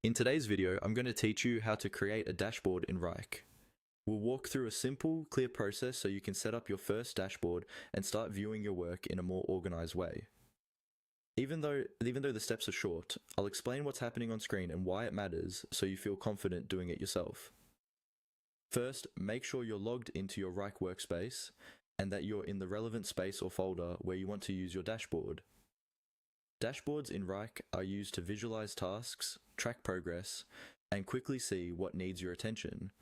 In today's video, I'm going to teach you how to create a dashboard in Wrike. We'll walk through a simple, clear process so you can set up your first dashboard and start viewing your work in a more organized way. Even though the steps are short, I'll explain what's happening on screen and why it matters so you feel confident doing it yourself. First, make sure you're logged into your Wrike workspace and that you're in the relevant space or folder where you want to use your dashboard. Dashboards in Wrike are used to visualize tasks, track progress, and quickly see what needs your attention,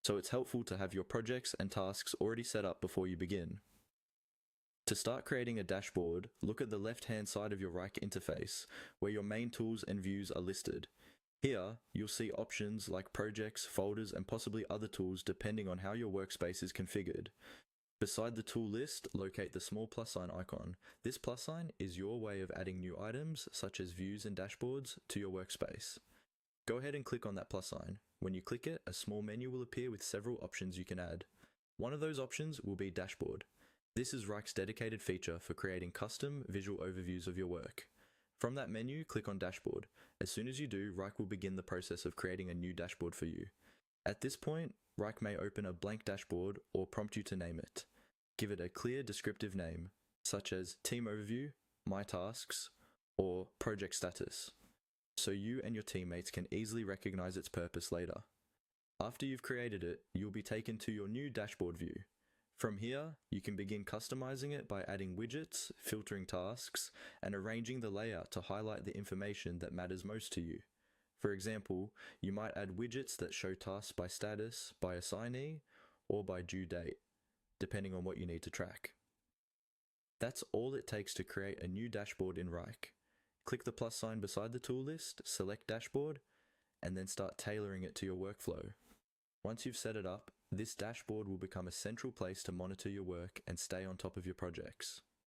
so it's helpful to have your projects and tasks already set up before you begin. To start creating a dashboard, look at the left-hand side of your Wrike interface, where your main tools and views are listed. Here, you'll see options like projects, folders, and possibly other tools depending on how your workspace is configured. Beside the tool list, locate the small plus sign icon. This plus sign is your way of adding new items, such as views and dashboards, to your workspace. Go ahead and click on that plus sign. When you click it, a small menu will appear with several options you can add. One of those options will be Dashboard. This is Wrike's dedicated feature for creating custom visual overviews of your work. From that menu, click on Dashboard. As soon as you do, Wrike will begin the process of creating a new dashboard for you. At this point, Wrike may open a blank dashboard or prompt you to name it. Give it a clear descriptive name, such as Team Overview, My Tasks, or Project Status, so you and your teammates can easily recognize its purpose later. After you've created it, you'll be taken to your new dashboard view. From here, you can begin customizing it by adding widgets, filtering tasks, and arranging the layout to highlight the information that matters most to you. For example, you might add widgets that show tasks by status, by assignee, or by due date, depending on what you need to track. That's all it takes to create a new dashboard in Wrike. Click the plus sign beside the tool list, select Dashboard, and then start tailoring it to your workflow. Once you've set it up, this dashboard will become a central place to monitor your work and stay on top of your projects.